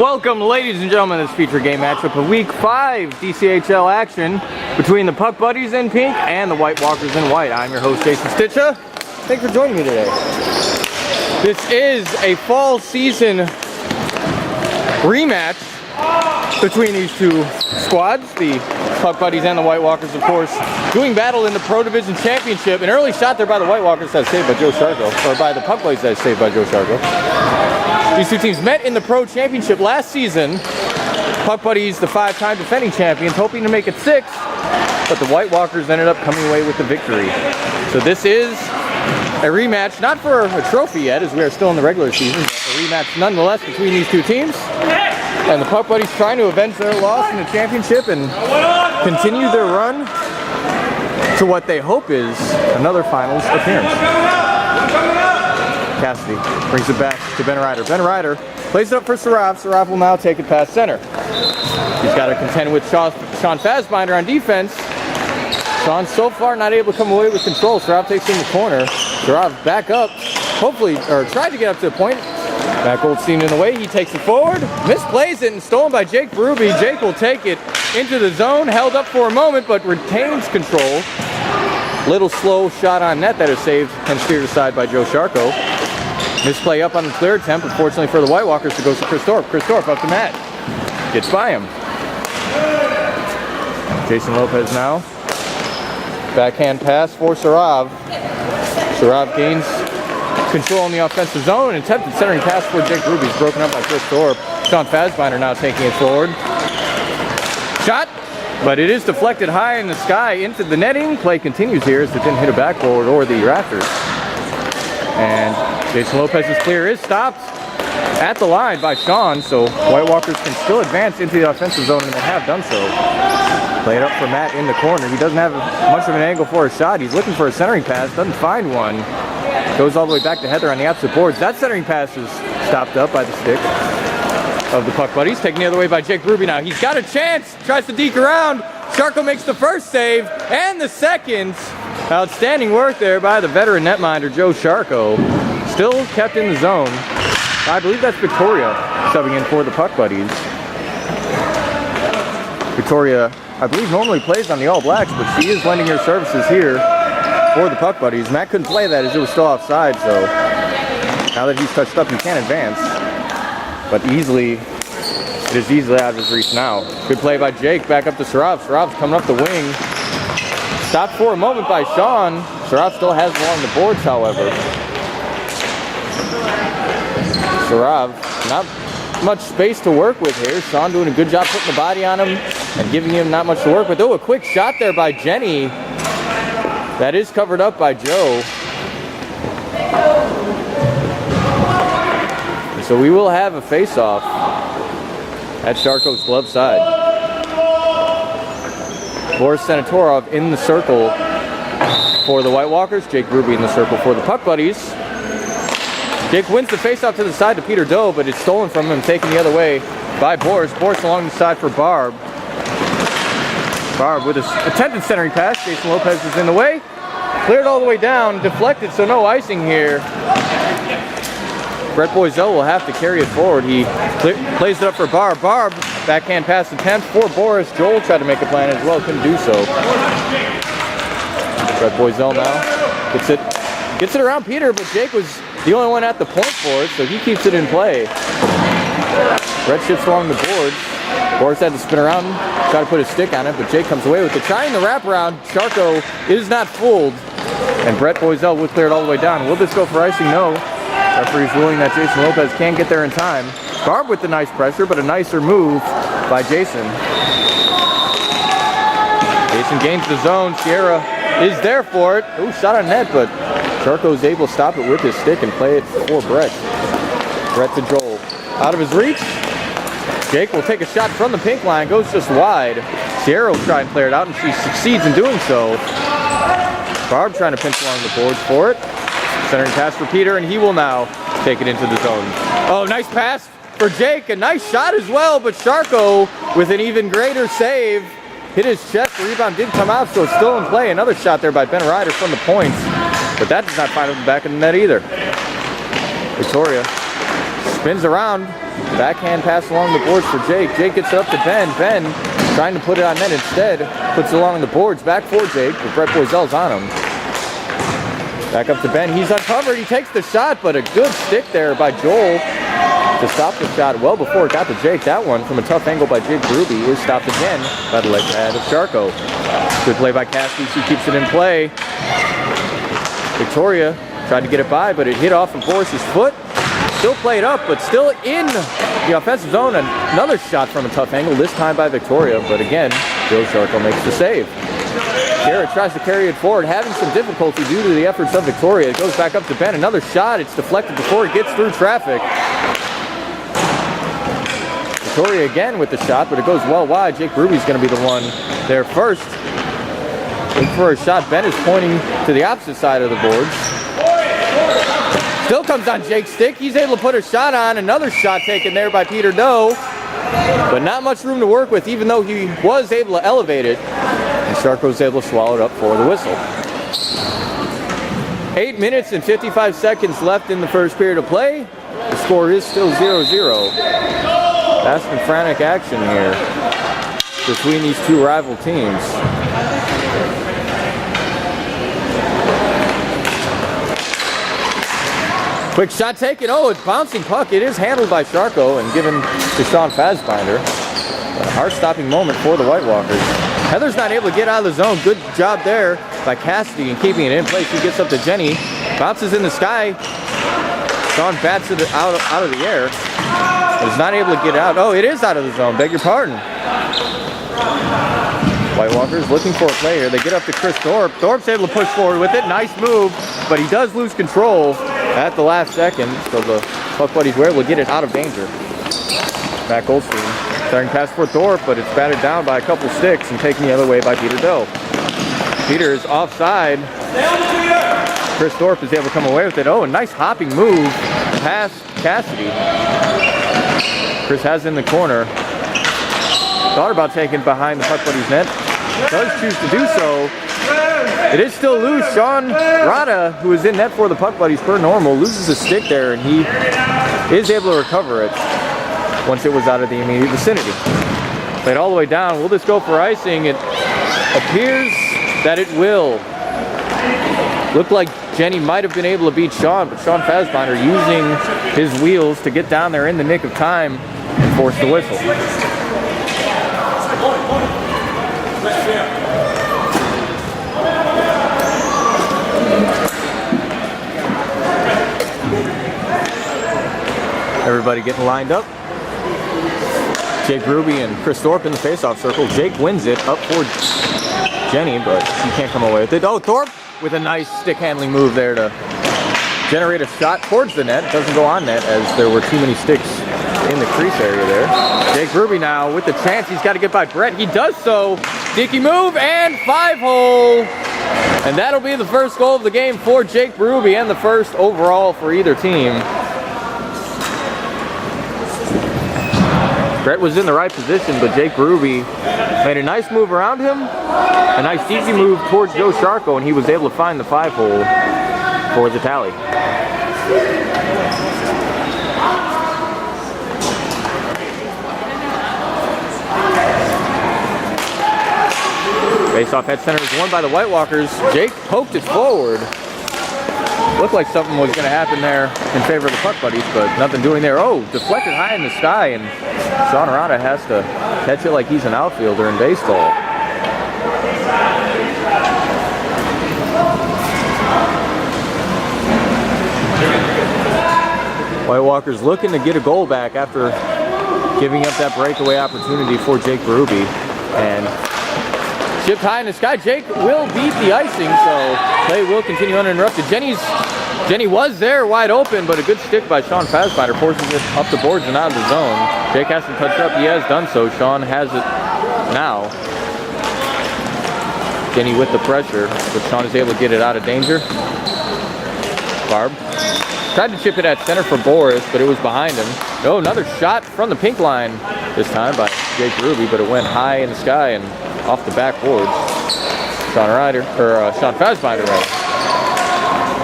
Welcome, ladies and gentlemen, to this feature game matchup of Week 5 DCHL action between the Puck Buddies in pink and the White Walkers in white. I'm your host, Jason Stitcha. Thanks for joining me today. This is a fall season rematch between these two squads, the Puck Buddies and the White Walkers, of course, doing battle in the Pro Division Championship. An early shot there by the White Walkers that's saved by Joe Sharko, or by the Puck Buddies that's saved by Joe Sharko. These two teams met in the Pro Championship last season. Puck Buddies, the 5-time defending champions, hoping to make it 6, but the White Walkers ended up coming away with the victory. So this is a rematch, not for a trophy yet, as we are still in the regular season, but a rematch nonetheless between these two teams. And the Puck Buddies trying to avenge their loss in the championship and continue their run to what they hope is another finals appearance. Cassidy brings it back to Ben Ryder. Ben Ryder plays it up for Sarav. Sarav will now take it past center. He's got to contend with Sean Fassbinder on defense. Sean so far not able to come away with control. Sarav takes in the corner. Sarav back up, hopefully, or tried to get up to the point. Matt Goldstein in the way, he takes it forward, misplays it, and stolen by Jake Berube. Jake will take it into the zone, held up for a moment, but retains control. Little slow shot on net that is saved and steered aside by Joe Sharko. Misplay up on the clear attempt, unfortunately for the White Walkers, it goes to Chris Thorpe. Chris Thorpe up to Matt. Gets by him. Jason Lopez now. Backhand pass for Sarav. Sarav gains control in the offensive zone and attempted centering pass for Jake Berube. He's broken up by Chris Thorpe. Sean Fassbinder now taking it forward. Shot, but it is deflected high in the sky into the netting. Play continues here as it didn't hit a backboard or the rafters. And Jason Lopez's clear is stopped at the line by Sean, so White Walkers can still advance into the offensive zone, and they have done so. Play it up for Matt in the corner. He doesn't have much of an angle for a shot. He's looking for a centering pass, doesn't find one. Goes all the way back to Heather on the opposite boards. That centering pass is stopped up by the stick of the Puck Buddies. Taken the other way by Jake Berube now. He's got a chance. Tries to deke around. Sharko makes the first save and the second. Outstanding work there by the veteran netminder, Joe Sharko. Still kept in the zone. I believe that's Victoria subbing in for the Puck Buddies. Victoria, I believe, normally plays on the All Blacks, but she is lending her services here for the Puck Buddies. Matt couldn't play that as it was still offside, so now that he's touched up, he can advance. But easily, it is easily out of his reach now. Good play by Jake, back up to Sarav. Sarav's coming up the wing. Stopped for a moment by Sean. Sarav still has one on the boards, however. Sarav, not much space to work with here. Sean doing a good job putting the body on him and giving him not much to work with. Oh, a quick shot there by Jenny. That is covered up by Joe. So we will have a face-off at Sharko's glove side. Boris Senatorov in the circle for the White Walkers. Jake Berube in the circle for the Puck Buddies. Jake wins the face-off to the side to Peter Doe, but it's stolen from him, taken the other way by Boris. Boris along the side for Barb. Barb with his attempted centering pass. Jason Lopez is in the way. Cleared all the way down, deflected, so no icing here. Brett Boisel will have to carry it forward. He plays it up for Barb. Barb, backhand pass attempt for Boris. Joel tried to make a plan as well, couldn't do so. Brett Boisel now gets it around Peter, but Jake was the only one at the point for it, so he keeps it in play. Brett shifts along the boards. Boris had to spin around, try to put his stick on it, but Jake comes away with it. Trying the wraparound, Sharko is not fooled, and Brett Boisel will clear it all the way down. Will this go for icing? No. Referee's ruling that Jason Lopez can't get there in time. Barb with the nice pressure, but a nicer move by Jason. Jason gains the zone. Sierra is there for it. Ooh, shot on net, but Sharko is able to stop it with his stick and play it for Brett. Brett to Joel. Out of his reach. Jake will take a shot from the pink line, goes just wide. Sierra will try and clear it out, and she succeeds in doing so. Barb trying to pinch along the boards for it. Centering pass for Peter, and he will now take it into the zone. Oh, nice pass for Jake. A nice shot as well, but Sharko with an even greater save. Hit his chest, the rebound did come out, so it's still in play. Another shot there by Ben Ryder from the points, but that does not find him back in the net either. Victoria Spins around. Backhand pass along the boards for Jake. Jake gets it up to Ben. Ben trying to put it on net instead. Puts it along the boards. Back for Jake, but Brett Boisel's on him. Back up to Ben. He's uncovered. He takes the shot, but a good stick there by Joel to stop the shot well before it got to Jake. That one from a tough angle by Jake Ruby is stopped again by the leg pad of Sharko. Good play by Cassidy. She keeps it in play. Victoria tried to get it by, but it hit off of Boris's foot. Still played up, but still in the offensive zone. Another shot from a tough angle, this time by Victoria, but again, Joe Sharko makes the save. Garrett tries to carry it forward, having some difficulty due to the efforts of Victoria. It goes back up to Ben. Another shot. It's deflected before it gets through traffic. Victoria again with the shot, but it goes well wide. Jake Ruby's going to be the one there first. Looking for a shot. Ben is pointing to the opposite side of the boards. Still comes on Jake's stick. He's able to put a shot on. Another shot taken there by Peter Doe. But not much room to work with, even though he was able to elevate it. And Sharko was able to swallow it up for the whistle. 8 minutes and 55 seconds left in the first period of play. The score is still 0-0. Fast and frantic action here between these two rival teams. Quick shot taken. Oh, it's bouncing puck. It is handled by Sharko and given to Sean Fassbinder. A heart-stopping moment for the White Walkers. Heather's not able to get out of the zone. Good job there by Cassidy in keeping it in place. She gets up to Jenny. Bounces in the sky. Sean bats it out of the air. Is not able to get out. Oh, it is out of the zone. Beg your pardon. White Walkers looking for a play here. They get up to Chris Thorpe. Thorpe's able to push forward with it. Nice move, but he does lose control at the last second, so the Puck Buddies were able to get it out of danger. Matt Goldstein starting pass for Thorpe, but it's batted down by a couple sticks and taken the other way by Peter Doe. Peter is offside. Chris Thorpe is able to come away with it. Oh, a nice hopping move past Cassidy. Chris has it in the corner. Thought about taking it behind the Puck Buddies net. Does choose to do so. It is still loose. Sean Rada, who is in net for the Puck Buddies per normal, loses a stick there, and he is able to recover it once it was out of the immediate vicinity. Played all the way down. Will this go for icing? It appears that it will. Looked like Jenny might have been able to beat Sean, but Sean Fassbinder using his wheels to get down there in the nick of time and force the whistle. Everybody getting lined up. Jake Ruby and Chris Thorpe in the face-off circle. Jake wins it up for Jenny, but she can't come away with it. Oh, Thorpe with a nice stick handling move there to generate a shot towards the net. It doesn't go on net as there were too many sticks in the crease area there. Jake Ruby now with the chance. He's got to get by Brett. He does so. Sneaky move and 5-hole. And that'll be the first goal of the game for Jake Ruby and the first overall for either team. Brett was in the right position, but Jake Ruby made a nice move around him, a nice easy move towards Joe Sharko, and he was able to find the 5-hole for the tally. Face-off at center is won by the White Walkers. Jake poked it forward. Looked like something was going to happen there in favor of the Puck Buddies, but nothing doing there. Oh, deflected high in the sky, and Sean Arata has to catch it like he's an outfielder in baseball. White Walkers looking to get a goal back after giving up that breakaway opportunity for Jake Ruby. And shipped high in the sky. Jake will beat the icing, so play will continue uninterrupted. Jenny was there wide open, but a good stick by Sean Fassbinder forces it up the boards and out of the zone. Jake has to touch up. He has done so. Sean has it now. Jenny with the pressure, but Sean is able to get it out of danger. Barb tried to chip it at center for Boris, but it was behind him. Oh, another shot from the pink line this time by Jake Ruby, but it went high in the sky and off the backboards. Sean Fassbinder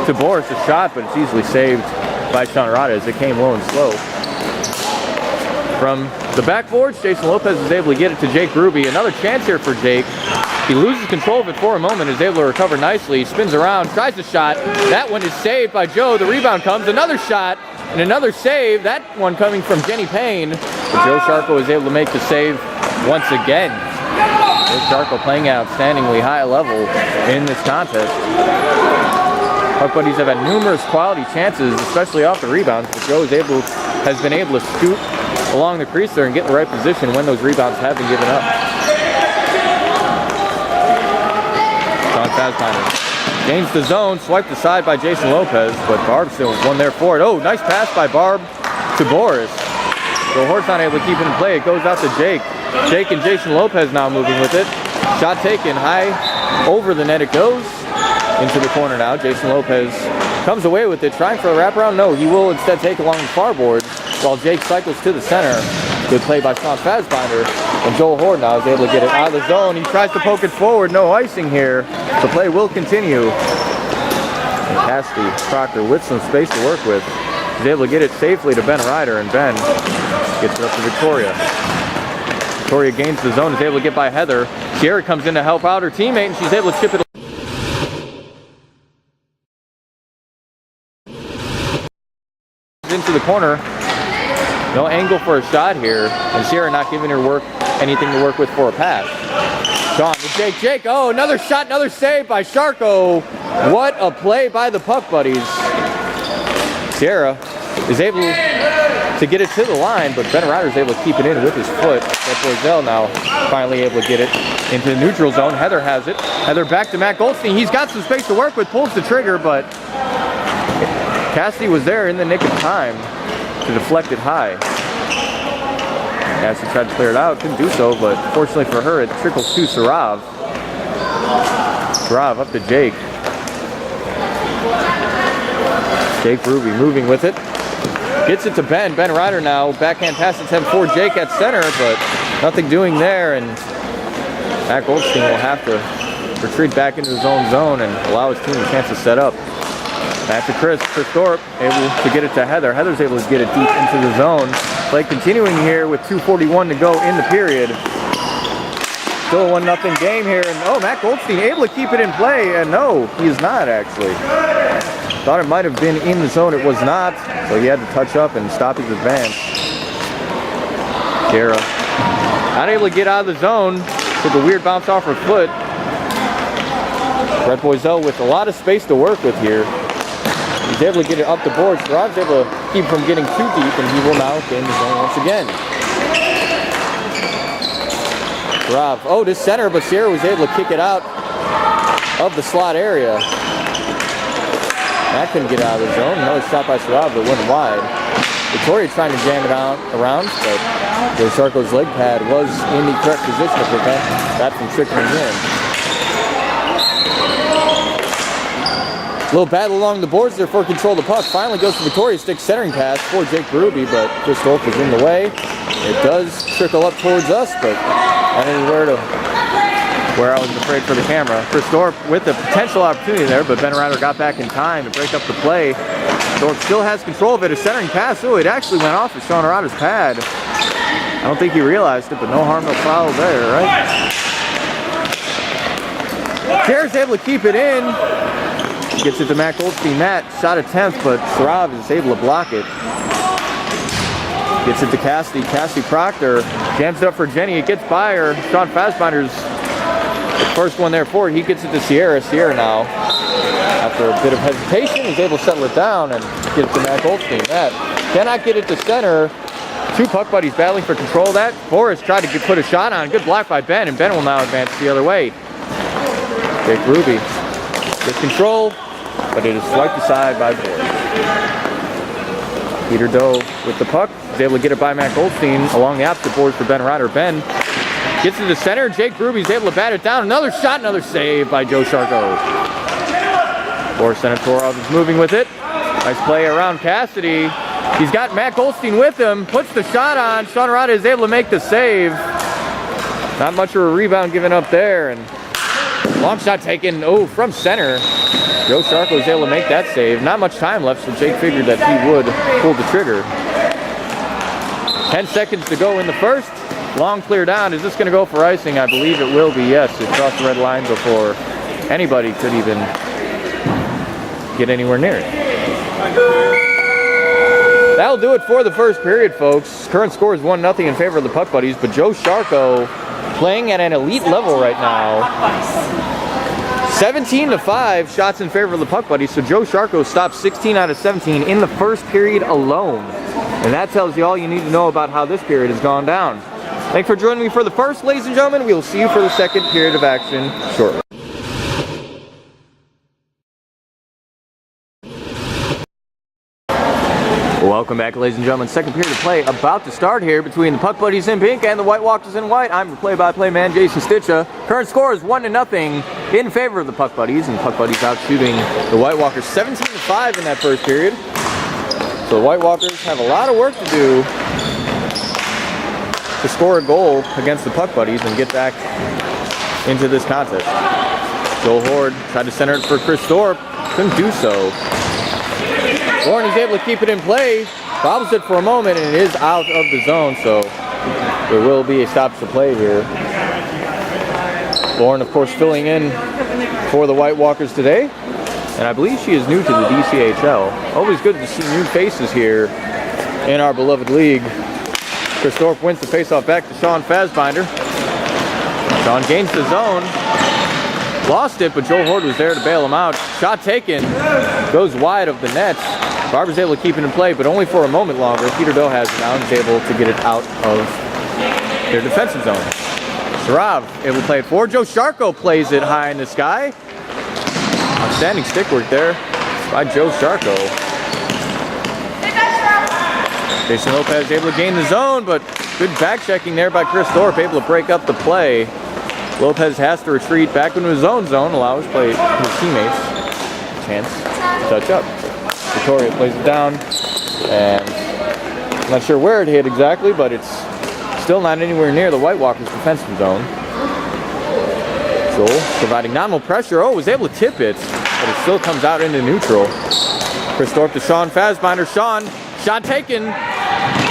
to Boris, a shot, but it's easily saved by Sean Arata as it came low and slow. From the backboards, Jason Lopez is able to get it to Jake Ruby. Another chance here for Jake. He loses control of it for a moment, is able to recover nicely. Spins around, tries a shot. That one is saved by Joe. The rebound comes, another shot, and another save. That one coming from Jenny Payne. But Joe Sharko is able to make the save once again. Joe Sharko playing at outstandingly high level in this contest. Puck buddies have had numerous quality chances, especially off the rebounds, but Joe has been able to scoot along the crease there and get in the right position when those rebounds have been given up. Sean Fassbinder gains the zone, swiped aside by Jason Lopez, but Barb still won there for it. Oh, nice pass by Barb to Boris. So Hort's not able to keep it in play. It goes out to Jake. Jake and Jason Lopez now moving with it. Shot taken high over the net. It goes into the corner now. Jason Lopez comes away with it, trying for a wraparound. No, he will instead take along the far board while Jake cycles to the center. Good play by Sean Fassbinder. And Joel Hort now is able to get it out of the zone. He tries to poke it forward. No icing here. The play will continue. And Cassidy Proctor with some space to work with. He's able to get it safely to Ben Ryder, and Ben gets it up to Victoria. Victoria gains the zone, is able to get by Heather. Sierra comes in to help out her teammate, and she's able to chip it into the corner. No angle for a shot here, and Sierra not giving her anything to work with for a pass. Sean to Jake. Oh, another shot, another save by Sharko. What a play by the puck buddies. Sierra is able to get it to the line, but Ben Ryder is able to keep it in with his foot. Borzell now finally able to get it into the neutral zone. Heather has it. Heather back to Matt Goldstein. He's got some space to work with, pulls the trigger, but Cassidy was there in the nick of time to deflect it high. Cassidy tried to clear it out, couldn't do so, but fortunately for her, it trickles to Sarav. Sarav up to Jake. Jake Ruby moving with it. Gets it to Ben. Ben Ryder now. Backhand pass attempt for Jake at center, but nothing doing there. And Matt Goldstein will have to retreat back into his own zone and allow his team a chance to set up. Back to Chris. Chris Thorpe able to get it to Heather. Heather's able to get it deep into the zone. Play continuing here with 2:41 to go in the period. Still a 1-0 game here. And oh, Matt Goldstein able to keep it in play. And no, he is not actually. Thought it might have been in the zone. It was not. So he had to touch up and stop his advance. Sierra not able to get out of the zone. Took a weird bounce off her foot. Brett Boiselle with a lot of space to work with here. He's able to get it up the board. Sarav's able to keep from getting too deep, and he will now gain the zone once again. Sarav, oh, to center, but Sierra was able to kick it out of the slot area. That couldn't get out of the zone. Another shot by Sarav, but went wide. Victoria trying to jam it out around, but Joe Sharko's leg pad was in the correct position to prevent that from trickling in. A little battle along the boards there for control of the puck. Finally goes to Victoria's stick centering pass for Jake Ruby, but Chris Thorpe is in the way. It does trickle up towards us, but not anywhere to where I was afraid for the camera. Chris Thorpe with a potential opportunity there, but Ben Ryder got back in time to break up the play. Thorpe still has control of it. A centering pass. Oh, it actually went off of Sean Arata's pad. I don't think he realized it, but no harm, no foul there, right? Sierra's able to keep it in. Gets it to Matt Goldstein. Matt shot attempt, but Sarav is able to block it. Gets it to Cassidy. Cassidy Proctor jams it up for Jenny. It gets by her. Sean Fassbinder's the first one there for her. He gets it to Sierra. Sierra now, after a bit of hesitation, is able to settle it down and get it to Matt Goldstein. Matt cannot get it to center. Two puck buddies battling for control of that. Forrest tried to put a shot on. Good block by Ben, and Ben will now advance the other way. Jake Ruby gets control, but it is swiped aside by Boyd. Peter Doe with the puck. Is able to get it by Matt Goldstein along the opposite boards for Ben Ryder. Ben gets to the center. Jake Ruby's able to bat it down. Another shot, another save by Joe Sharko. Boris Senatorov is moving with it. Nice play around Cassidy. He's got Matt Goldstein with him. Puts the shot on. Sean Arata is able to make the save. Not much of a rebound given up there. And long shot taken, from center. Joe Sharko was able to make that save. Not much time left, so Jake figured that he would pull the trigger. 10 seconds to go in the first. Long clear down. Is this going to go for icing? I believe it will be, yes. It crossed the red line before anybody could even get anywhere near it. That'll do it for the first period, folks. Current score is 1-0 in favor of the Puck Buddies, but Joe Sharko playing at an elite level right now. 17-5 shots in favor of the Puck Buddies, so Joe Sharko stopped 16 out of 17 in the first period alone. And that tells you all you need to know about how this period has gone down. Thanks for joining me for the first, ladies and gentlemen. We will see you for the second period of action shortly. Welcome back, ladies and gentlemen. Second period of play about to start here between the Puck Buddies in pink and the White Walkers in white. I'm your play-by-play man, Jason Stitcha. Current score is 1-0 in favor of the Puck Buddies, and Puck Buddies out shooting the White Walkers 17-5 in that first period. So the White Walkers have a lot of work to do to score a goal against the Puck Buddies and get back into this contest. Joel Horde tried to center it for Chris Thorpe, couldn't do so. Lauren is able to keep it in play, bobbles it for a moment, and it is out of the zone, so there will be a stop to play here. Lauren, of course, filling in for the White Walkers today, and I believe she is new to the DCHL. Always good to see new faces here in our beloved league. Chris Thorpe wins the faceoff back to Sean Fassbinder. Sean gains the zone. Lost it, but Joel Horde was there to bail him out. Shot taken. Goes wide of the net. Barber's able to keep it in play, but only for a moment longer. Peter Doe has it now and is able to get it out of their defensive zone. Sarav able to play it forward. Joe Sharko plays it high in the sky. Outstanding stick work there by Joe Sharko. Jason Lopez able to gain the zone, but good back checking there by Chris Thorpe, able to break up the play. Lopez has to retreat back into his own zone, allow his teammates a chance to touch up. Victoria plays it down, and I'm not sure where it hit exactly, but it's still not anywhere near the White Walkers' defensive zone. Joel providing nominal pressure. Oh, was able to tip it, but it still comes out into neutral. Chris Thorpe to Sean Fassbinder. Sean, shot taken.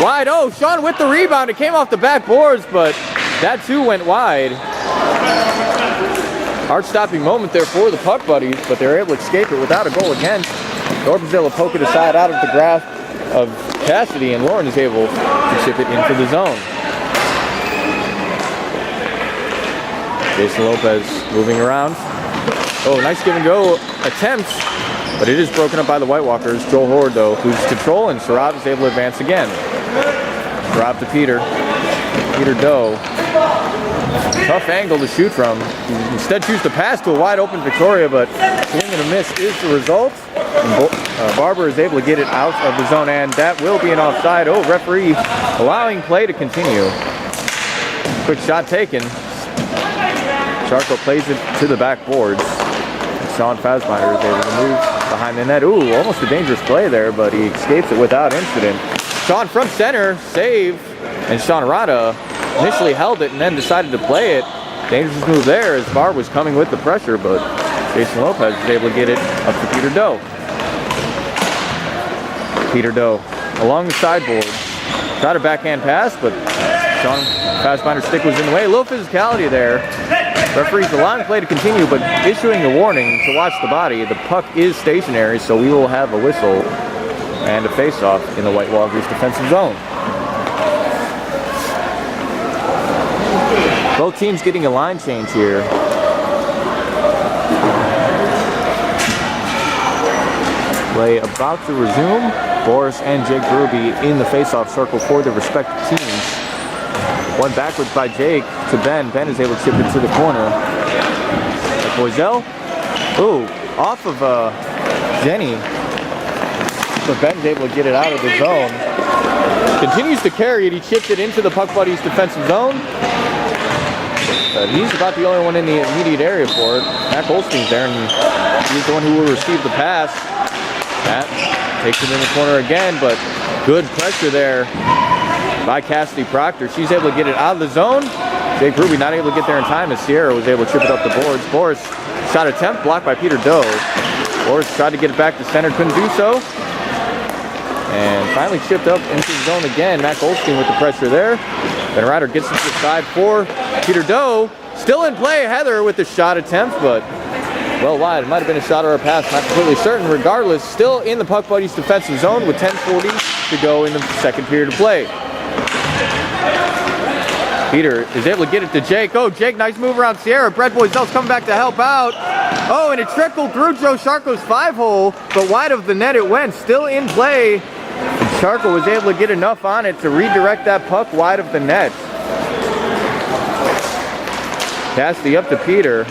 Wide. Oh, Sean with the rebound. It came off the backboards, but that too went wide. Heart-stopping moment there for the Puck Buddies, but they're able to escape it without a goal against. Thorpe is able to poke it aside out of the grasp of Cassidy, and Lauren is able to chip it into the zone. Jason Lopez moving around. Oh, nice give and go attempt, but it is broken up by the White Walkers. Joel Horde, though, loses control, and Sarav is able to advance again. Drop to Peter. Peter Doe. Tough angle to shoot from. He instead chooses to pass to a wide open Victoria, but swing and a miss is the result. And Barber is able to get it out of the zone, and that will be an offside. Oh, referee allowing play to continue. Quick shot taken. Sharko plays it to the backboards. Sean Fassbinder is able to move behind the net. Ooh, almost a dangerous play there, but he escapes it without incident. Sean from center, save, and Sean Rada initially held it and then decided to play it. Dangerous move there as Barb was coming with the pressure, but Jason Lopez was able to get it up to Peter Doe. Peter Doe along the sideboard. Tried a backhand pass, but Sean Fassbinder's stick was in the way. A little physicality there. Referee's allowing play to continue, but issuing a warning to watch the body. The puck is stationary, so we will have a whistle and a face-off in the White Walkers defensive zone. Both teams getting a line change here. Play about to resume. Boris and Jake Ruby in the face-off circle for their respective teams. One backwards by Jake to Ben. Ben is able to chip it to the corner. Boiselle. Ooh, off of Jenny. But Ben's able to get it out of the zone. Continues to carry it. He chipped it into the Puck Buddies defensive zone. He's about the only one in the immediate area for it. Matt Goldstein's there, and he's the one who will receive the pass. Matt takes it in the corner again, but good pressure there by Cassidy Proctor. She's able to get it out of the zone. Jake Ruby not able to get there in time as Sierra was able to chip it up the boards. Boris shot attempt blocked by Peter Doe. Boris tried to get it back to center, couldn't do so. And finally chipped up into the zone again. Matt Goldstein with the pressure there. Ben Ryder gets into the side for Peter Doe. Still in play, Heather with the shot attempt, but well wide. It might have been a shot or a pass, not completely certain. Regardless, still in the Puck Buddies defensive zone with 10:40 to go in the second period of play. Peter is able to get it to Jake. Oh, Jake, nice move around Sierra. Brett Boyzel's coming back to help out. Oh, and it trickled through Joe Sharko's 5-hole, but wide of the net it went. Still in play. And Sharko was able to get enough on it to redirect that puck wide of the net. Cassidy up to Peter.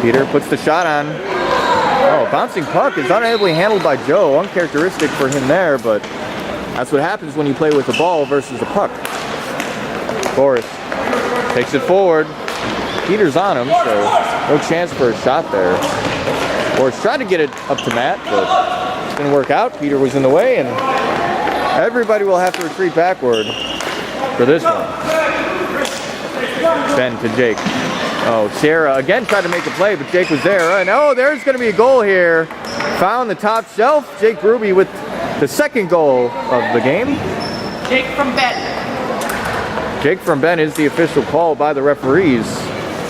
Peter puts the shot on. Oh, bouncing puck is unably handled by Joe. Uncharacteristic for him there, but that's what happens when you play with the ball versus the puck. Forrest takes it forward. Peter's on him, so no chance for a shot there. Forrest tried to get it up to Matt, but it didn't work out. Peter was in the way, and everybody will have to retreat backward for this one. Ben to Jake. Oh, Sierra again tried to make a play, but Jake was there. And oh, there's going to be a goal here. Found the top shelf. Jake Ruby with the second goal of the game. Jake from Ben. Jake from Ben is the official call by the referees.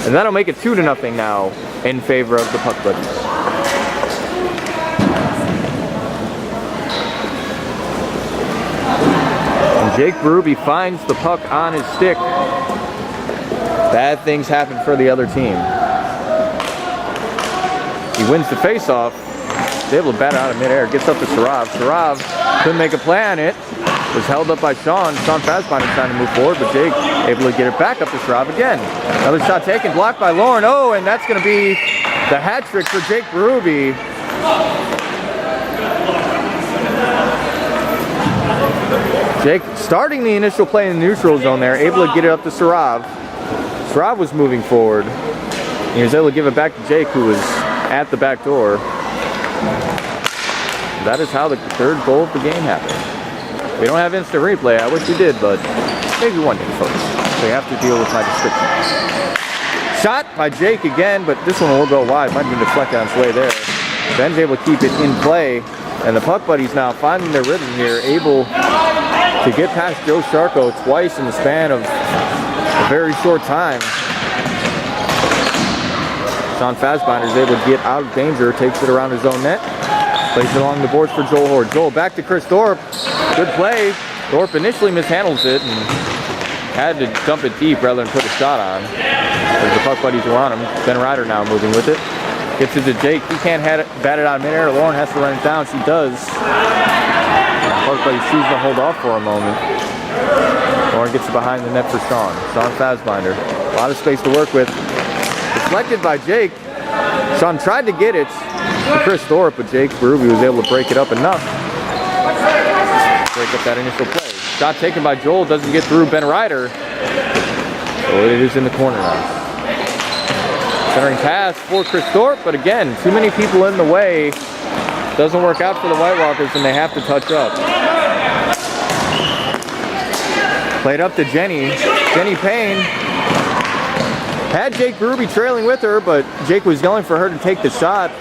And that'll make it 2-0 now in favor of the Puck Buddies. And Jake Ruby finds the puck on his stick. Bad things happen for the other team. He wins the face-off. He's able to bat it out of midair. Gets up to Sarav. Sarav couldn't make a play on it. Was held up by Sean. Sean Fassbinder trying to move forward, but Jake able to get it back up to Sarav again. Another shot taken, blocked by Lauren. Oh, and that's going to be the hat trick for Jake Ruby. Jake starting the initial play in the neutral zone there, able to get it up to Sarav. Sarav was moving forward. He was able to give it back to Jake, who was at the back door. That is how the third goal of the game happened. We don't have instant replay. I wish we did, but maybe one day, folks. So you have to deal with my description. Shot by Jake again, but this one will go wide. Might have been deflected on its way there. Ben's able to keep it in play, and the Puck Buddies now finding their rhythm here, able to get past Joe Sharko twice in the span of a very short time. Sean Fassbinder is able to get out of danger, takes it around his own net, plays it along the boards for Joel Horde. Joel back to Chris Thorpe. Good play. Thorpe initially mishandles it and had to dump it deep rather than put a shot on. As the Puck Buddies were on him. Ben Ryder now moving with it. Gets it to Jake. He can't bat it out of midair. Lauren has to run it down. She does. Puck Buddies choose to hold off for a moment. Lauren gets it behind the net for Sean. Sean Fassbinder. A lot of space to work with. Deflected by Jake. Sean tried to get it to Chris Thorpe, but Jake Ruby was able to break it up enough. Break up that initial play. Shot taken by Joel, doesn't get through Ben Ryder. So it is in the corner now. Centering pass for Chris Thorpe, but again, too many people in the way. Doesn't work out for the White Walkers, and they have to touch up. Played up to Jenny. Jenny Payne had Jake Ruby trailing with her, but Jake was yelling for her to take the shot.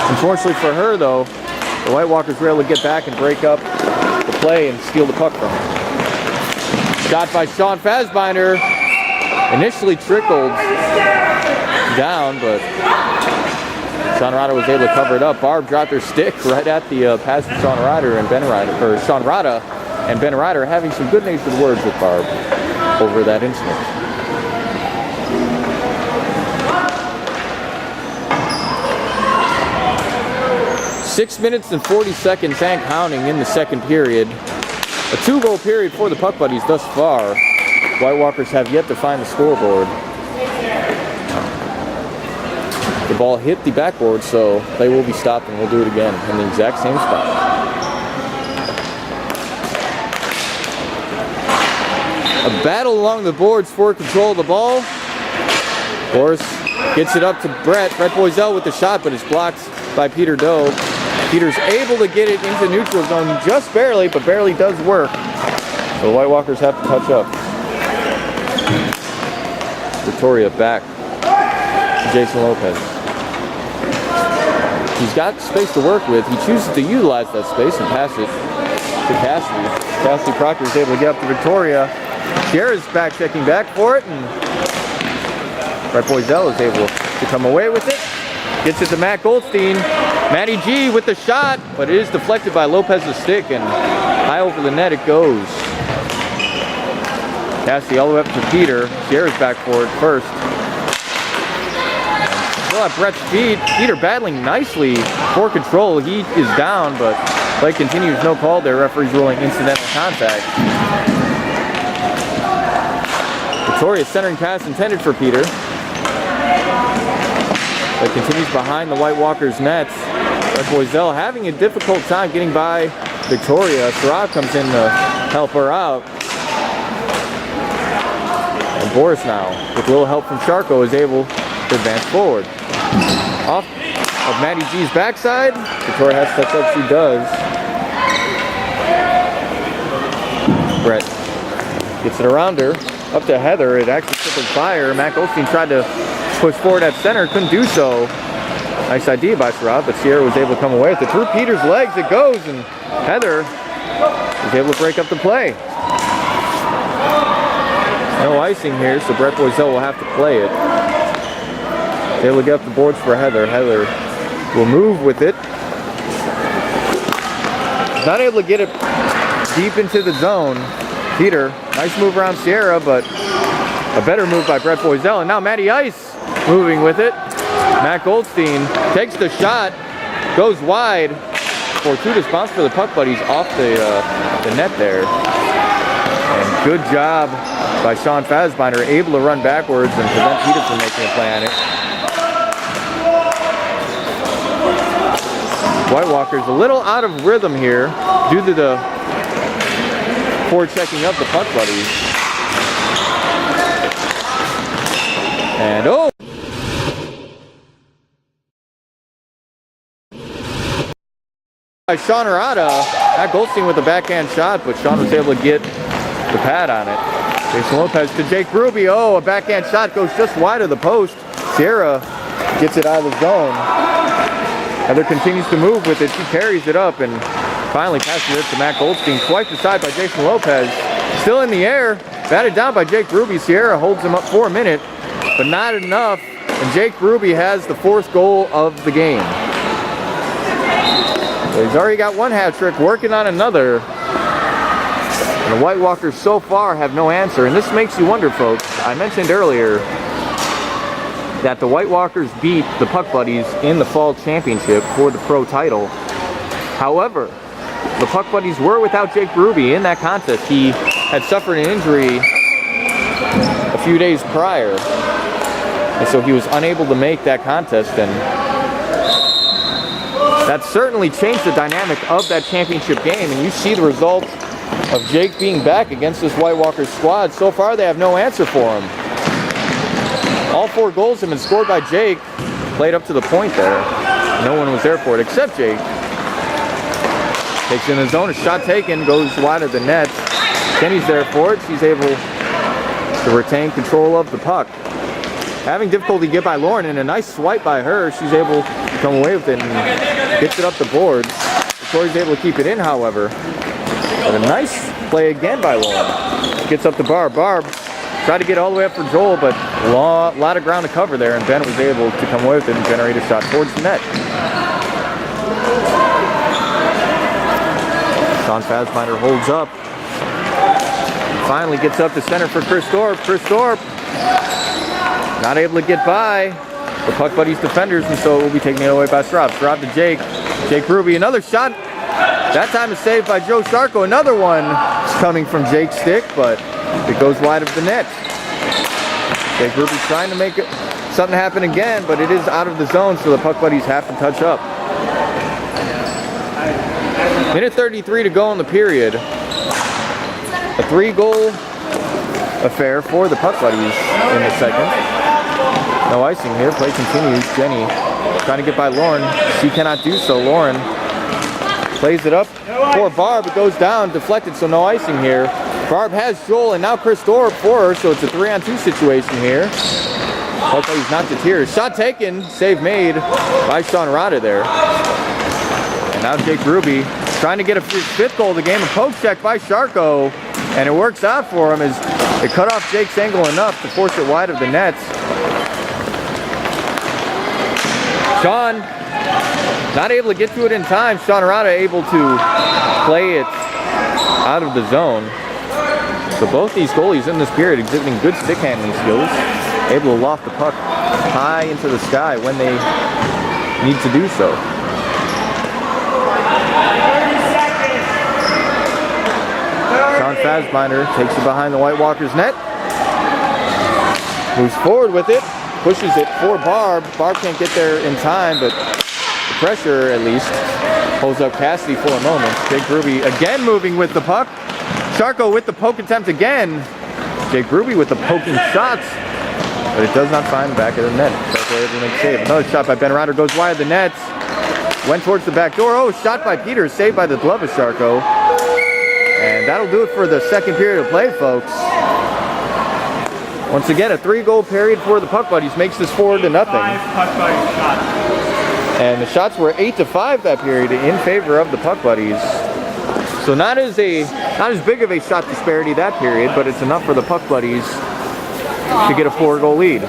Unfortunately for her, though, the White Walkers were able to get back and break up the play and steal the puck from her. Shot by Sean Fassbinder. Initially trickled down, but Sean Rada was able to cover it up. Barb dropped her stick right at the pass to Sean Rada and Ben Ryder, or Sean Rada and Ben Ryder having some good-natured words with Barb over that incident. Six minutes and 40 seconds and counting in the second period. A 2-goal period for the Puck Buddies thus far. White Walkers have yet to find the scoreboard. The ball hit the backboard, so they will be stopped, and we'll do it again in the exact same spot. A battle along the boards for control of the ball. Boris gets it up to Brett. Brett Boyzel with the shot, but it's blocked by Peter Doe. Peter's able to get it into neutral zone just barely, but barely does work. So the White Walkers have to touch up. Victoria back to Jason Lopez. He's got space to work with. He chooses to utilize that space and pass it to Cassidy. Cassidy Proctor is able to get up to Victoria. Sierra's back checking back for it, and Brett Boiselle is able to come away with it. Gets it to Matt Goldstein. Matty G with the shot, but it is deflected by Lopez's stick, and high over the net it goes. Cassidy all the way up to Peter. Sierra's back for it first. Still at Brett's feet. Peter battling nicely for control. He is down, but play continues. No call there. Referee's ruling incidental contact. Victoria centering pass intended for Peter. That continues behind the White Walkers' nets. Brett Boiselle having a difficult time getting by Victoria. Sarab comes in to help her out. And Boris now, with a little help from Sharko, is able to advance forward. Off of Matty G's backside. Victoria has to touch up. She does. Brett gets it around her. Up to Heather. It actually tripled fire. Matt Goldstein tried to push forward at center. Couldn't do so. Nice idea by Sarab, but Sierra was able to come away with it. Through Peter's legs it goes, and Heather was able to break up the play. No icing here, so Brett Boiselle will have to play it. Able to get up the boards for Heather. Heather will move with it. Not able to get it deep into the zone. Peter, nice move around Sierra, but a better move by Brett Boiselle. And now Matty Ice moving with it. Matt Goldstein takes the shot, goes wide. Fortuitous bounce for the Puck Buddies off the net there. And good job by Sean Fassbinder, able to run backwards and prevent Peter from making a play on it. White Walkers a little out of rhythm here due to the forward checking up the Puck Buddies. And oh! By Sean Arata. Matt Goldstein with a backhand shot, but Sean was able to get the pad on it. Jason Lopez to Jake Ruby. Oh, a backhand shot goes just wide of the post. Sierra gets it out of the zone. Heather continues to move with it. She carries it up and finally passes it to Matt Goldstein. Swiped aside by Jason Lopez. Still in the air. Batted down by Jake Ruby. Sierra holds him up for a minute, but not enough. And Jake Ruby has the 4th goal of the game. So he's already got one hat trick, working on another. And the White Walkers so far have no answer. And this makes you wonder, folks. I mentioned earlier that the White Walkers beat the Puck Buddies in the fall championship for the pro title. However, the Puck Buddies were without Jake Ruby in that contest. He had suffered an injury a few days prior, and so he was unable to make that contest, and that certainly changed the dynamic of that championship game. And you see the result of Jake being back against this White Walkers squad. So far they have no answer for him. All 4 goals have been scored by Jake. Played up to the point there. No one was there for it except Jake. Takes it in the zone, a shot taken, goes wide of the net. Kenny's there for it. She's able to retain control of the puck. Having difficulty to get by Lauren, and a nice swipe by her. She's able to come away with it and gets it up the boards. Victoria's able to keep it in, however. But a nice play again by Lauren. Gets up the Barb. Barb tried to get all the way up for Joel, but a lot of ground to cover there, and Ben was able to come away with it and generate a shot towards the net. Sean Fassbinder holds up. Finally gets up to center for Chris Thorpe. Chris Thorpe not able to get by the Puck Buddies defenders, and so it will be taken away by Sarab. Sarab to Jake. Jake Ruby, another shot. That time is saved by Joe Sharko. Another one coming from Jake's stick, but it goes wide of the net. Jake Ruby trying to make something happen again, but it is out of the zone, so the Puck Buddies have to touch up. Minute 33 to go in the period. A 3-goal affair for the Puck Buddies in the second. No icing here. Play continues. Jenny trying to get by Lauren. She cannot do so. Lauren plays it up for Barb. It goes down, deflected, so no icing here. Barb has Joel, and now Chris Thorpe for her, so it's a 3-on-2 situation here. Hopefully he's knocked it here. Shot taken, save made by Sean Rada there. And now Jake Ruby trying to get a fifth goal of the game. A poke check by Sharko, and it works out for him as it cut off Jake's angle enough to force it wide of the nets. Sean not able to get to it in time. Sean Rada able to play it out of the zone. So both these goalies in this period exhibiting good stick handling skills, able to loft the puck high into the sky when they need to do so. Sean Fassbinder takes it behind the White Walkers net, moves forward with it, pushes it for Barb. Barb can't get there in time, but the pressure at least holds up Cassidy for a moment. Jake Ruby again moving with the puck. Sharko with the poke attempt again. Jake Ruby with the poking shots, but it does not find the back of the net. Sharko able to make a save. Another shot by Ben Ryder goes wide of the nets. Went towards the back door. Oh, shot by Peters, saved by the glove of Sharko. And that'll do it for the second period of play, folks. Once again, a 3-goal period for the Puck Buddies makes this 4-0. And the shots were 8-5 that period in favor of the Puck Buddies. So not as big of a shot disparity that period, but it's enough for the Puck Buddies to get a 4-goal lead.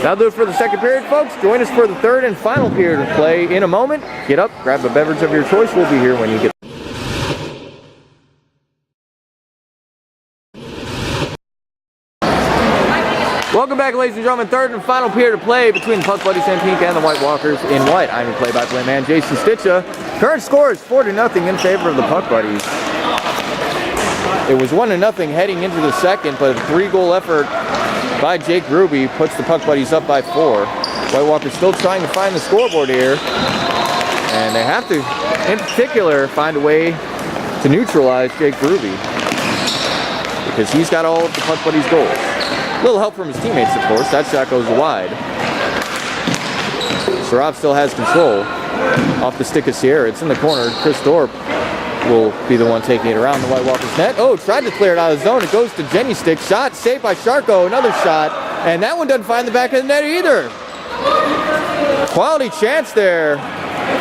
That'll do it for the second period, folks. Join us for the third and final period of play in a moment. Get up, grab a beverage of your choice. We'll be here when you get. Welcome back, ladies and gentlemen. Third and final period of play between the Puck Buddies in pink and the White Walkers in white. I'm your play-by-play man, Jason Stitcha. Current score is 4-0 in favor of the Puck Buddies. It was 1-0 heading into the second, but a 3-goal effort by Jake Ruby puts the Puck Buddies up by 4. White Walkers still trying to find the scoreboard here, and they have to, in particular, find a way to neutralize Jake Ruby because he's got all of the Puck Buddies' goals. A little help from his teammates, of course. That shot goes wide. Sarov still has control off the stick of Sierra. It's in the corner. Chris Thorpe will be the one taking it around the White Walkers net. Oh, tried to clear it out of the zone. It goes to Jenny's stick. Shot saved by Sharko. Another shot. And that one doesn't find the back of the net either. Quality chance there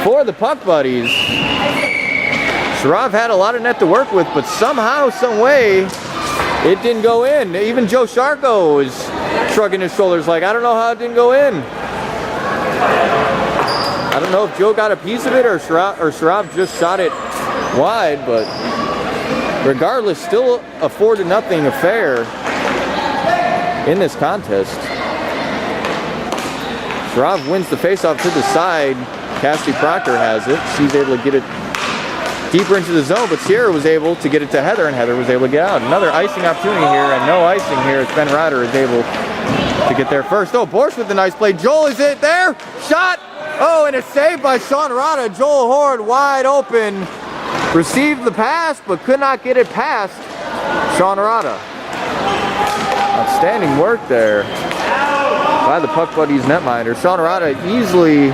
for the Puck Buddies. Sarov had a lot of net to work with, but somehow, some way, it didn't go in. Even Joe Sharko is shrugging his shoulders like, I don't know how it didn't go in. I don't know if Joe got a piece of it or Sarov just shot it wide, but regardless, still a 4-0 affair in this contest. Sarov wins the faceoff to the side. Cassidy Proctor has it. She's able to get it deeper into the zone, but Sierra was able to get it to Heather, and Heather was able to get out. Another icing opportunity here, and no icing here as Ben Ryder is able to get there first. Oh, Borsch with the nice play. Joel, is it there? Shot! Oh, and a save by Sean Rada. Joel Horde wide open. Received the pass, but could not get it past Sean Rada. Outstanding work there by the Puck Buddies netminder. Sean Rada easily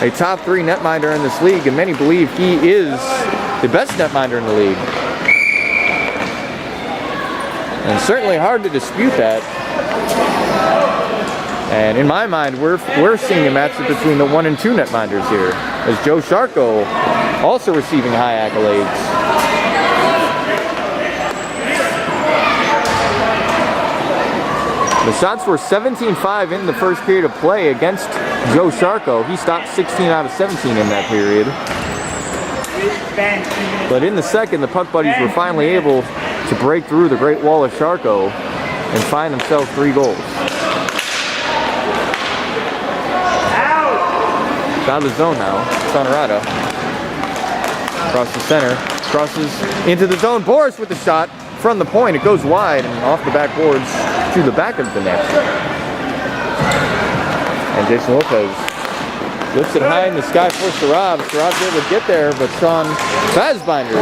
a top 3 netminder in this league, and many believe he is the best netminder in the league. And certainly hard to dispute that. And in my mind, we're seeing a matchup between the 1 and 2 netminders here, as Joe Sharko also receiving high accolades. The shots were 17-5 in the first period of play against Joe Sharko. He stopped 16 out of 17 in that period. But in the second, the Puck Buddies were finally able to break through the Great Wall of Sharko and find themselves 3 goals. It's out of the zone now. Sean Rada across the center, crosses into the zone. Boris with the shot from the point. It goes wide and off the backboards to the back of the net. And Jason Lopez lifts it high in the sky for Sarov. Sarov's able to get there, but Sean Fassbinder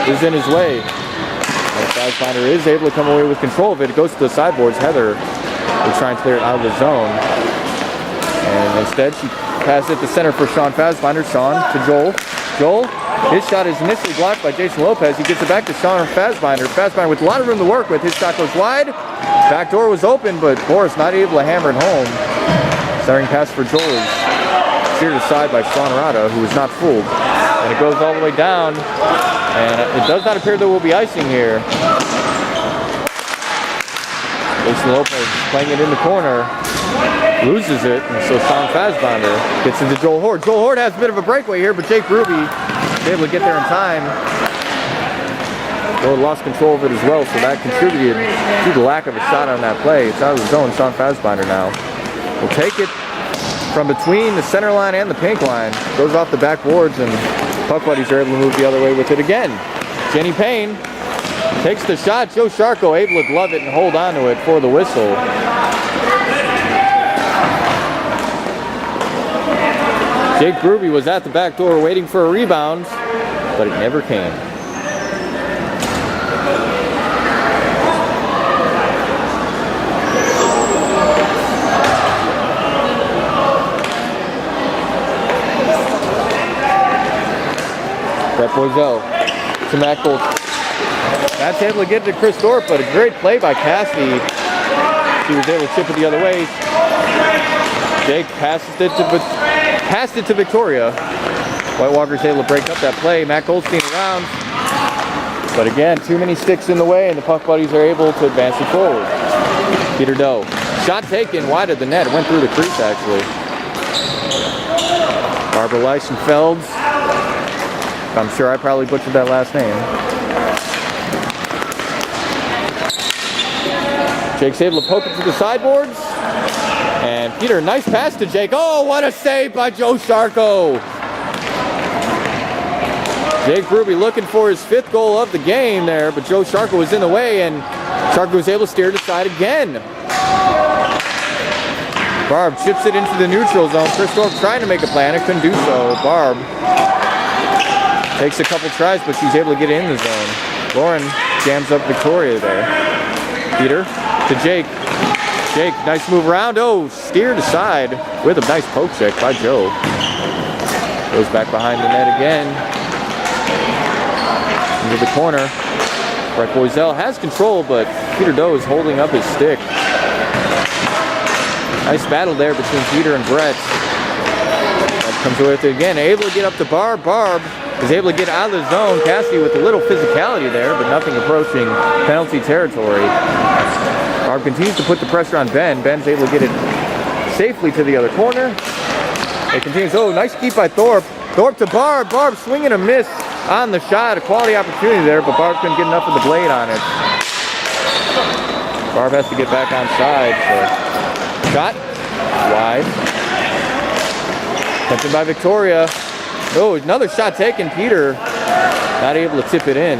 is in his way. And Fassbinder is able to come away with control of it. It goes to the sideboards. Heather will try and clear it out of the zone. And instead, she passes it to center for Sean Fassbinder. Sean to Joel. Joel His shot is initially blocked by Jason Lopez. He gets it back to Sean Fassbinder. Fassbinder with a lot of room to work with. His shot goes wide. Back door was open, but Boris not able to hammer it home. Centering pass for Joel is steered aside by Sean Rada, who is not fooled. And it goes all the way down. And it does not appear there will be icing here. Jason Lopez playing it in the corner. Loses it, and so Sean Fassbinder gets into Joel Horde. Joel Horde has a bit of a breakaway here, but Jake Ruby is able to get there in time. Horde lost control of it as well, so that contributed to the lack of a shot on that play. It's out of the zone. Sean Fassbinder now will take it from between the center line and the pink line. Goes off the backboards, and Puck Buddies are able to move the other way with it again. Jenny Payne takes the shot. Joe Sharko able to glove it and hold on to it for the whistle. Jake Ruby was at the back door waiting for a rebound, but it never came. Brett Boiselle to Matt Gold. Matt's able to get it to Chris Thorpe, but a great play by Cassidy. She was able to chip it the other way. Jake passed it to Victoria. White Walker's able to break up that play. Matt Goldstein around. But again, too many sticks in the way, and the Puck Buddies are able to advance it forward. Peter Doe. Shot taken wide of the net. It went through the crease, actually. Barbara Leichenfelds. I'm sure I probably butchered that last name. Jake's able to poke it to the sideboards. And Peter, nice pass to Jake. Oh, what a save by Joe Sharko. Jake Ruby looking for his 5th goal of the game there, but Joe Sharko was in the way, and Sharko was able to steer it aside again. Barb chips it into the neutral zone. Chris Thorpe trying to make a play, and it couldn't do so. Barb takes a couple tries, but she's able to get it in the zone. Lauren jams up Victoria there. Peter to Jake. Jake, nice move around. Oh, steered aside with a nice poke check by Joe. Goes back behind the net again. Into the corner. Brett Boiselle has control, but Peter Doe is holding up his stick. Nice battle there between Peter and Brett. Brett comes away with it again. Able to get up to Barb. Barb is able to get out of the zone. Cassidy with a little physicality there, but nothing approaching penalty territory. Barb continues to put the pressure on Ben. Ben's able to get it safely to the other corner. It continues. Oh, nice keep by Thorpe. Thorpe to Barb. Barb swinging a miss on the shot. A quality opportunity there, but Barb couldn't get enough of the blade on it. Barb has to get back on side. So. Shot. Wide. Attempted by Victoria. Oh, another shot taken. Peter not able to tip it in.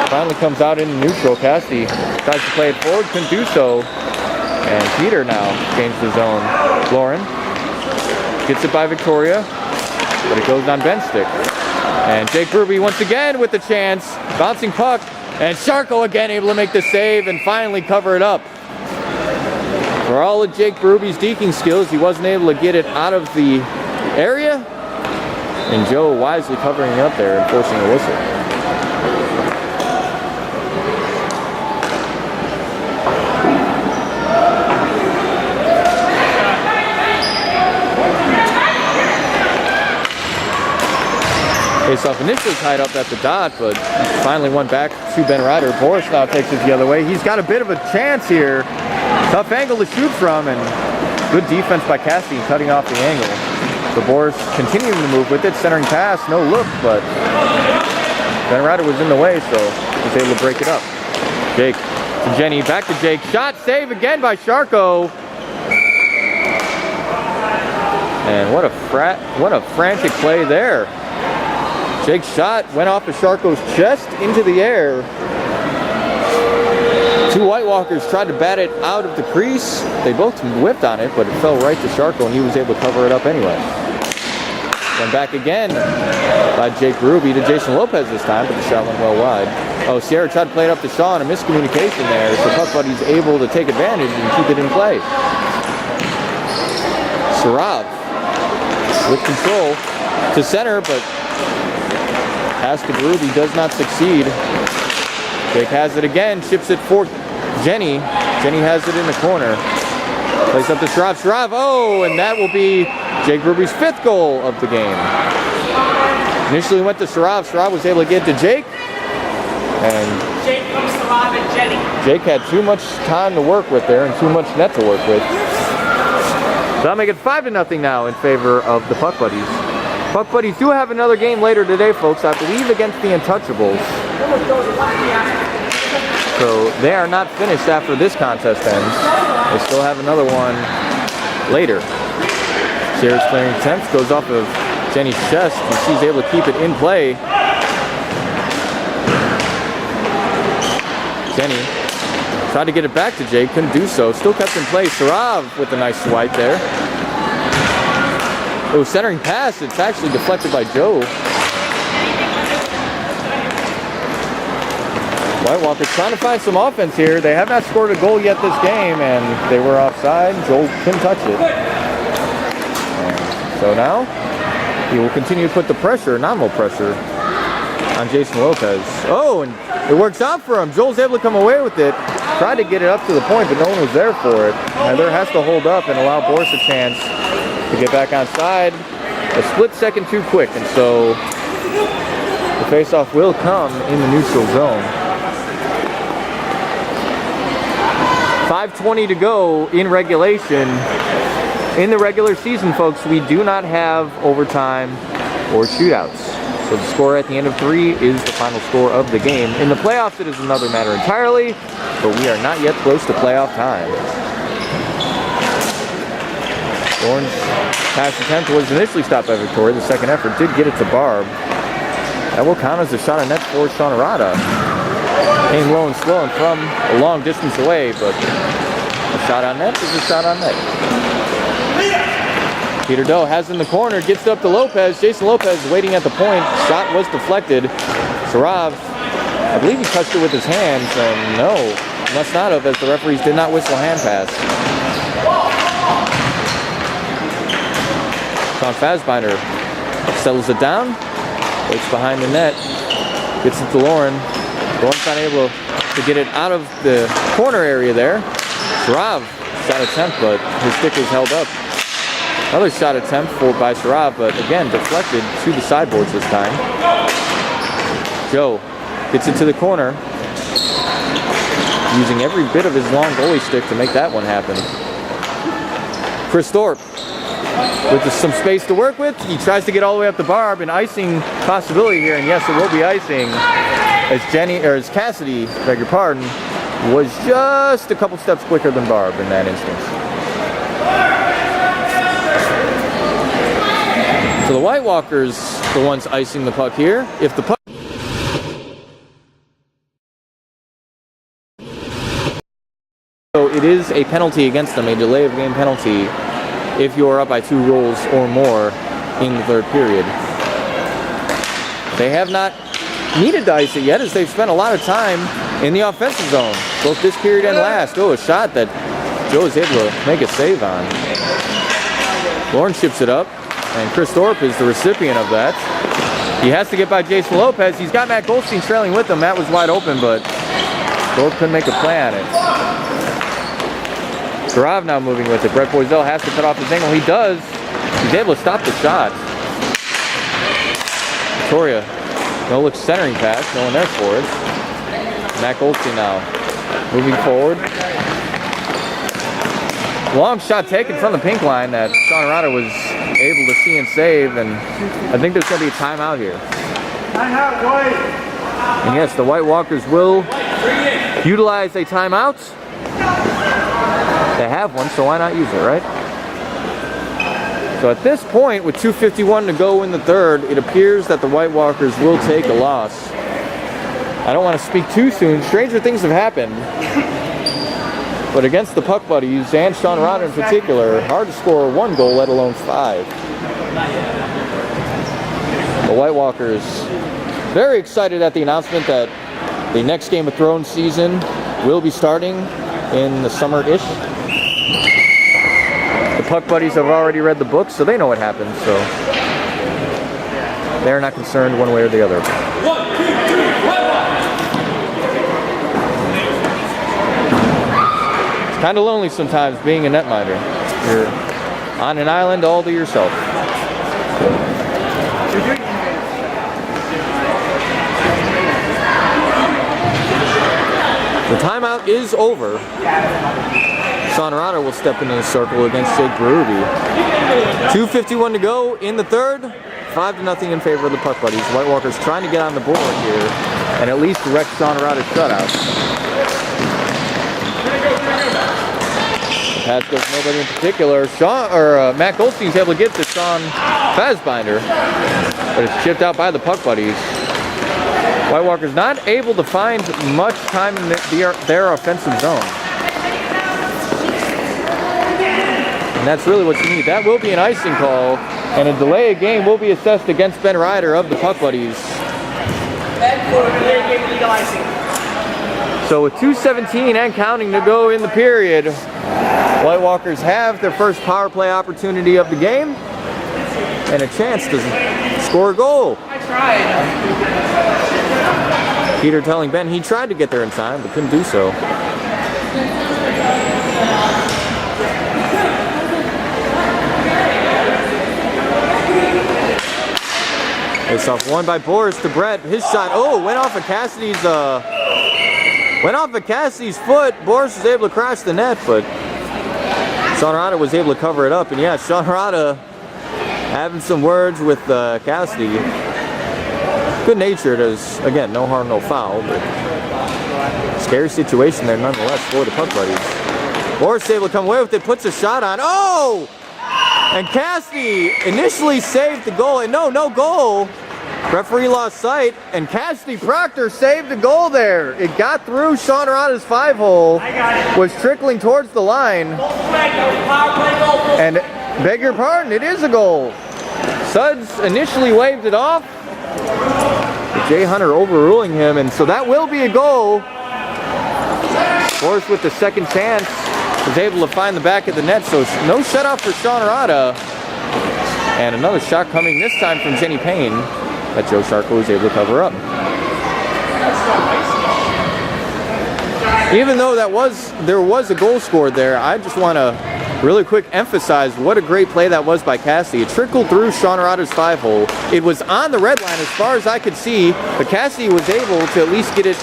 Finally comes out in neutral. Cassidy tries to play it forward, couldn't do so. And Peter now changed the zone. Lauren gets it by Victoria, but it goes on Ben's stick. And Jake Ruby once again with the chance. Bouncing puck. And Sharko again able to make the save and finally cover it up. For all of Jake Ruby's deking skills, he wasn't able to get it out of the area. And Joe wisely covering it up there and forcing a whistle. Faceoff initially tied up at the dot, but finally went back to Ben Ryder. Boris now takes it the other way. He's got a bit of a chance here. Tough angle to shoot from, and good defense by Cassidy cutting off the angle. So Boris continuing to move with it, centering pass, no look, but Ben Ryder was in the way, so he was able to break it up. Jake to Jenny, back to Jake. Shot, save again by Sharko. And what a frantic play there. Jake's shot went off of Sharko's chest into the air. Two White Walkers tried to bat it out of the crease. They both whipped on it, but it fell right to Sharko, and he was able to cover it up anyway. Went back again by Jake Ruby to Jason Lopez this time, but the shot went well wide. Oh, Sierra tried to play it up to Sean, a miscommunication there, so Puck Buddy's able to take advantage and keep it in play. Sarav with control to center, but Pass to Groove, he does not succeed. Jake has it again, chips it for Jenny. Jenny has it in the corner. Plays up to Sharav. Sharav, oh, and that will be Jake Ruby's 5th goal of the game. Initially went to Sharav. Sharav was able to get to Jake. And Jake from Sharav and Jenny. Jake had too much time to work with there and too much net to work with. So that'll make it 5-0 now in favor of the Puck Buddies. Puck Buddies do have another game later today, folks, I believe against the Untouchables. So they are not finished after this contest ends. They still have another one later. Sarah's clearing attempt, goes off of Jenny's chest, and she's able to keep it in play. Jenny tried to get it back to Jake, couldn't do so. Still kept in play. Sharav with a nice swipe there. Oh, centering pass. It's actually deflected by Joe. White Walkers trying to find some offense here. They have not scored a goal yet this game, and they were offside. Joel couldn't touch it. And so now he will continue to put the pressure, nominal pressure, on Jason Lopez. Oh, and it works out for him. Joel's able to come away with it. Tried to get it up to the point, but no one was there for it. Heather has to hold up and allow Boris a chance to get back onside. A split second too quick, and so the faceoff will come in the neutral zone. 5:20 to go in regulation. In the regular season, folks, we do not have overtime or shootouts. So the score at the end of 3 is the final score of the game. In the playoffs, it is another matter entirely, but we are not yet close to playoff time. Orange pass attempt was initially stopped by Victoria. The second effort did get it to Barb. That will count as a shot on net for Sean Arata. Came low and slow and from a long distance away, but a shot on net is a shot on net. Peter Doe has in the corner, gets it up to Lopez. Jason Lopez waiting at the point. Shot was deflected. Sharav, I believe he touched it with his hands, and no, must not have, as the referees did not whistle a hand pass. Sean Fassbinder settles it down, waits behind the net, gets it to Lauren. Lauren's not able to get it out of the corner area there. Sharav shot attempt, but his stick was held up. Another shot attempt by Sharav, but again deflected to the sideboards this time. Joe gets it to the corner, using every bit of his long goalie stick to make that one happen. Chris Thorpe with some space to work with. He tries to get all the way up the Barb, an icing possibility here, and yes, it will be icing, as Cassidy, beg your pardon, was just a couple steps quicker than Barb in that instance. So the White Walkers, the ones icing the puck here. If the puck, so it is a penalty against them, a delay of game penalty, if you are up by 2 goals or more in the 3rd period. They have not needed to ice it yet, as they've spent a lot of time in the offensive zone, both this period and last. Oh, a shot that Joe is able to make a save on. Lauren chips it up, and Chris Thorpe is the recipient of that. He has to get by Jason Lopez. He's got Matt Goldstein trailing with him. Matt was wide open, but Thorpe couldn't make a play on it. Sharav now moving with it. Brett Boiselle has to cut off his angle. He does. He's able to stop the shot. Victoria, no look centering pass. No one there for it. Matt Goldstein now moving forward. Long shot taken from the pink line that Sean Arata was able to see and save, and I think there's going to be a timeout here. And yes, the White Walkers will utilize a timeout. They have one, so why not use it, right? So at this point, with 2:51 to go in the 3rd, it appears that the White Walkers will take a loss. I don't want to speak too soon. Stranger things have happened. But against the Puck Buddies, and Sean Arata in particular, hard to score 1 goal, let alone 5. The White Walkers very excited at the announcement that the next Game of Thrones season will be starting in the summer-ish. The Puck Buddies have already read the book, so they know what happens. So they're not concerned one way or the other. It's kind of lonely sometimes being a netminder. You're on an island all to yourself. The timeout is over. Sean Rada will step into the circle against Jake Berube. 2:51 to go in the third. 5-0 in favor of the Puck Buddies. White Walkers trying to get on the board here and at least direct Sean Rada's shutout. The pass goes to nobody in particular. Matt Goldstein's able to get to Sean Fassbinder, but it's chipped out by the Puck Buddies. White Walkers not able to find much time in their offensive zone. And that's really what you need. That will be an icing call, and a delay of game will be assessed against Ben Ryder of the Puck Buddies. So with 2:17 and counting to go in the period, White Walkers have their first power play opportunity of the game and a chance to score a goal. I tried. Peter telling Ben he tried to get there in time, but couldn't do so. It's off one by Boris to Brett. His shot, went off of Cassidy's foot. Boris was able to crash the net, but Sean Rada was able to cover it up. And yeah, Sean Rada having some words with Cassidy. Good-natured, as again, no harm, no foul, but scary situation there nonetheless for the Puck Buddies. Boris able to come away with it, puts a shot on. Oh! And Cassidy initially saved the goal, and no goal. Referee lost sight, and Cassidy Proctor saved the goal there. It got through Sean Rada's 5-hole, was trickling towards the line. And beg your pardon, it is a goal. Suds initially waved it off. Jay Hunter overruling him, and so that will be a goal. Boris with the second chance was able to find the back of the net, so no shutout for Sean Rada. And another shot coming this time from Jenny Payne that Joe Sharko was able to cover up. Even though there was a goal scored there, I just want to really quick emphasize what a great play that was by Cassidy. It trickled through Sean Rada's 5-hole. It was on the red line as far as I could see, but Cassidy was able to at least get it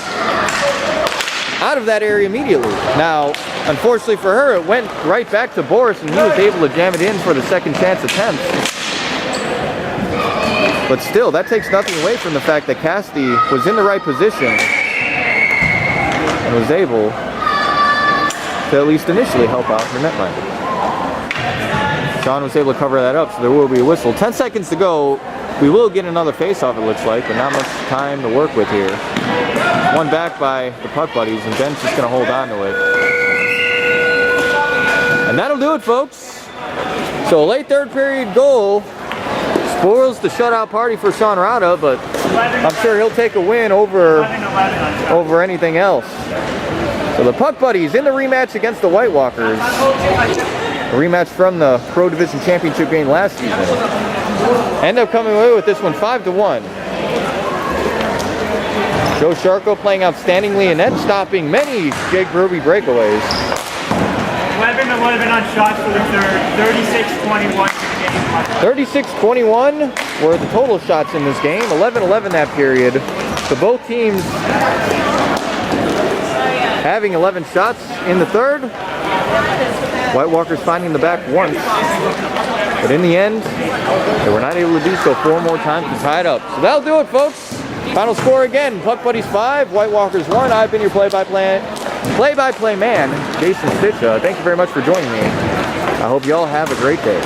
out of that area immediately. Now, unfortunately for her, it went right back to Boris, and he was able to jam it in for the second chance attempt. But still, that takes nothing away from the fact that Cassidy was in the right position and was able to at least initially help out her netminder. Sean was able to cover that up, so there will be a whistle. 10 seconds to go. We will get another face-off, it looks like, but not much time to work with here. One back by the Puck Buddies, and Ben's just going to hold on to it. And that'll do it, folks. So a late third period goal spoils the shutout party for Sean Rada, but I'm sure he'll take a win over anything else. So the Puck Buddies in the rematch against the White Walkers. A rematch from the Pro Division Championship game last season. End up coming away with this one 5-1. Joe Sharko playing outstandingly and net stopping many Jake Berube breakaways. 11 would have been on shots for the third. 36-21. 36-21 were the total shots in this game. 11-11 that period. So both teams having 11 shots in the third. White Walkers finding the back once. But in the end, they were not able to do so 4 more times to tie it up. So that'll do it, folks. Final score again, Puck Buddies 5, White Walkers 1. I've been your play-by-play man, Jason Stitcha. Thank you very much for joining me. I hope you all have a great day.